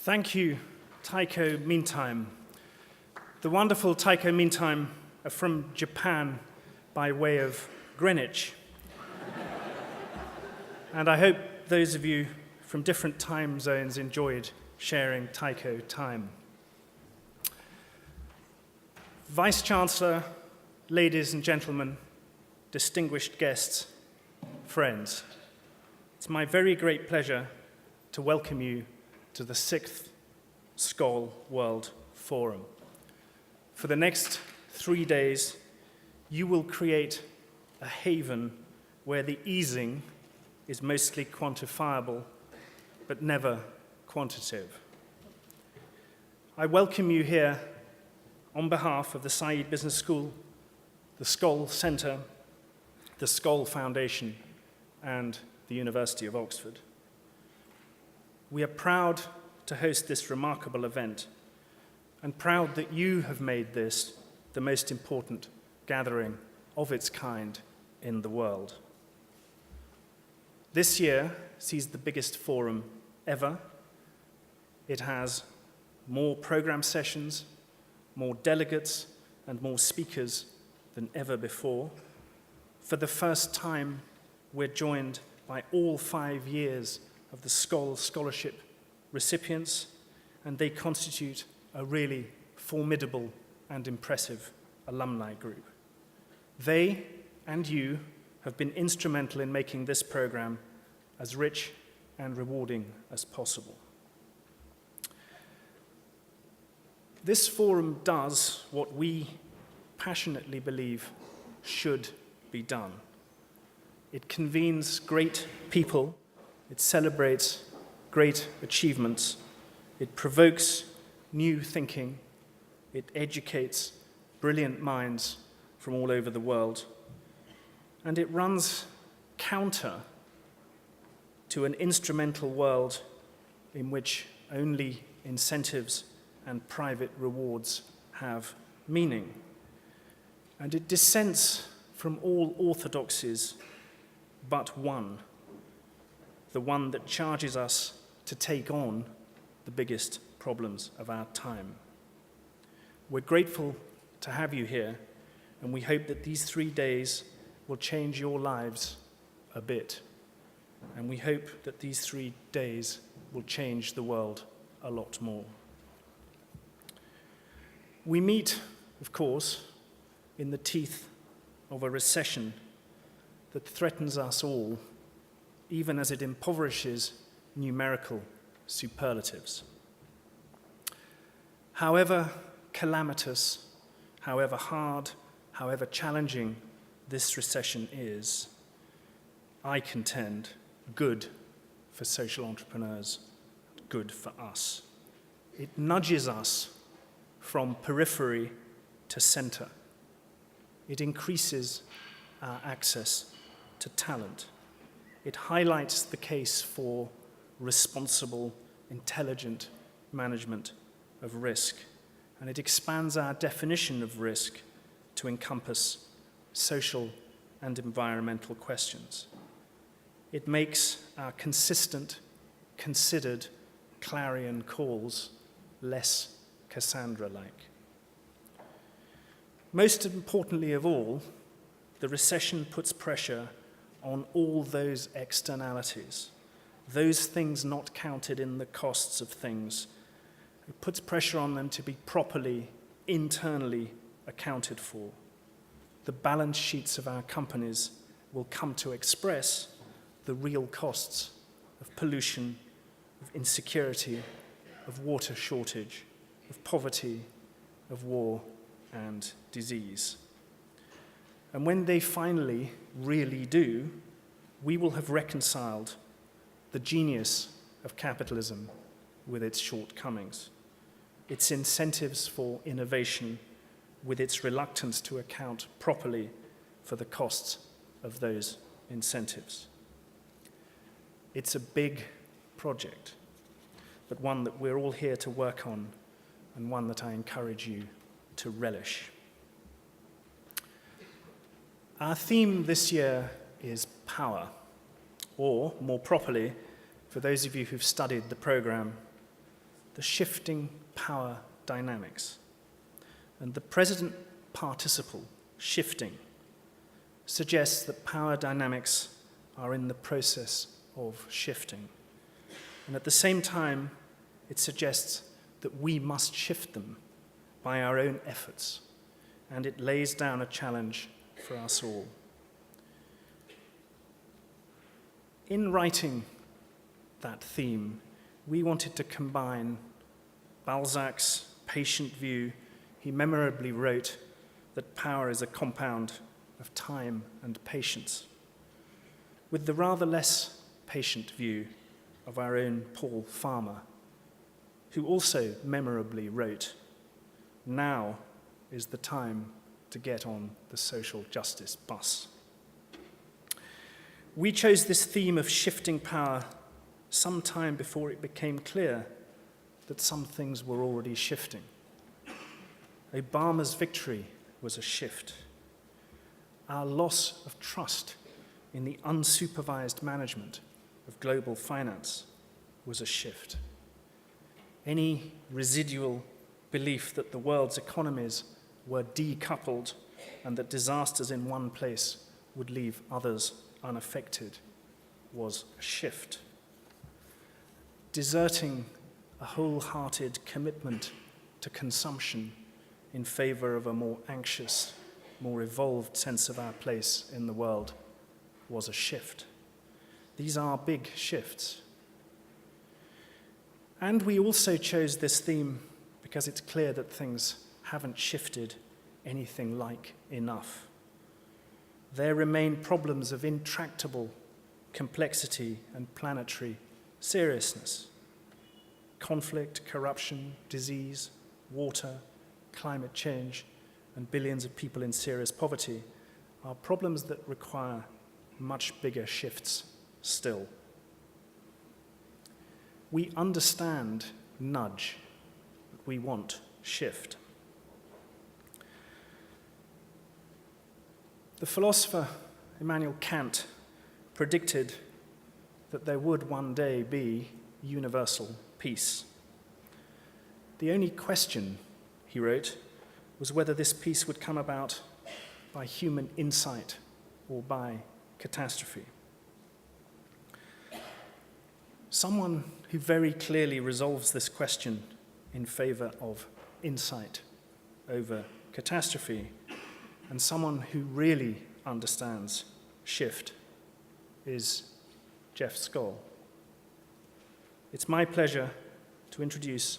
Thank you, Taiko Meantime. The wonderful Taiko Meantime are from Japan by way of Greenwich. And I hope those of you from different time zones enjoyed sharing Taiko time. Vice-Chancellor, ladies and gentlemen, distinguished guests, friends, it's my very great pleasure to welcome you to the 6th Skoll World Forum. For the next 3 days, you will create a haven where the easing is mostly quantifiable, but never quantitative. I welcome you here on behalf of the Saïd Business School, the Skoll Centre, the Skoll Foundation, and the University of Oxford. We are proud to host this remarkable event and proud that you have made this the most important gathering of its kind in the world. This year sees the biggest forum ever. It has more program sessions, more delegates, and more speakers than ever before. For the first time, we're joined by all 5 years of the Skoll Scholarship recipients, and they constitute a really formidable and impressive alumni group. They and you have been instrumental in making this program as rich and rewarding as possible. This forum does what we passionately believe should be done. It convenes great people, it celebrates great achievements, it provokes new thinking, it educates brilliant minds from all over the world, and it runs counter to an instrumental world in which only incentives and private rewards have meaning. And it dissents from all orthodoxies but one, the one that charges us to take on the biggest problems of our time. We're grateful to have you here, and we hope that these 3 days will change your lives a bit. And we hope that these 3 days will change the world a lot more. We meet, of course, in the teeth of a recession that threatens us all, even as it impoverishes numerical superlatives. However calamitous, however hard, however challenging this recession is, I contend, good for social entrepreneurs, good for us. It nudges us from periphery to center. It increases our access to talent. It highlights the case for responsible, intelligent management of risk, and it expands our definition of risk to encompass social and environmental questions. It makes our consistent, considered clarion calls less Cassandra-like. Most importantly of all, the recession puts pressure on all those externalities, those things not counted in the costs of things. It puts pressure on them to be properly, internally accounted for. The balance sheets of our companies will come to express the real costs of pollution, of insecurity, of water shortage, of poverty, of war and disease. And when they finally really do, we will have reconciled the genius of capitalism with its shortcomings, its incentives for innovation with its reluctance to account properly for the costs of those incentives. It's a big project, but one that we're all here to work on, and one that I encourage you to relish. Our theme this year is power, or more properly, for those of you who've studied the program, the shifting power dynamics. And the present participle, shifting, suggests that power dynamics are in the process of shifting. And at the same time, it suggests that we must shift them by our own efforts, and it lays down a challenge for us all. In writing that theme, we wanted to combine Balzac's patient view. He memorably wrote that power is a compound of time and patience, with the rather less patient view of our own Paul Farmer, who also memorably wrote, "Now is the time to get on the social justice bus." We chose this theme of shifting power some time before it became clear that some things were already shifting. Obama's victory was a shift. Our loss of trust in the unsupervised management of global finance was a shift. Any residual belief that the world's economies were decoupled and that disasters in one place would leave others unaffected was a shift. Deserting a wholehearted commitment to consumption in favor of a more anxious, more evolved sense of our place in the world was a shift. These are big shifts. And we also chose this theme because it's clear that things haven't shifted anything like enough. There remain problems of intractable complexity and planetary seriousness. Conflict, corruption, disease, water, climate change, and billions of people in serious poverty are problems that require much bigger shifts still. We understand nudge, but we want shift. The philosopher Immanuel Kant predicted that there would one day be universal peace. The only question, he wrote, was whether this peace would come about by human insight or by catastrophe. Someone who very clearly resolves this question in favor of insight over catastrophe, and someone who really understands shift, is Jeff Skoll. It's my pleasure to introduce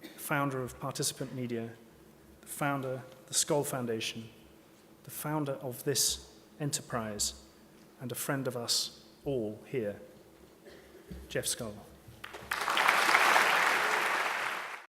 the founder of Participant Media, the founder of the Skoll Foundation, the founder of this enterprise, and a friend of us all here, Jeff Skoll.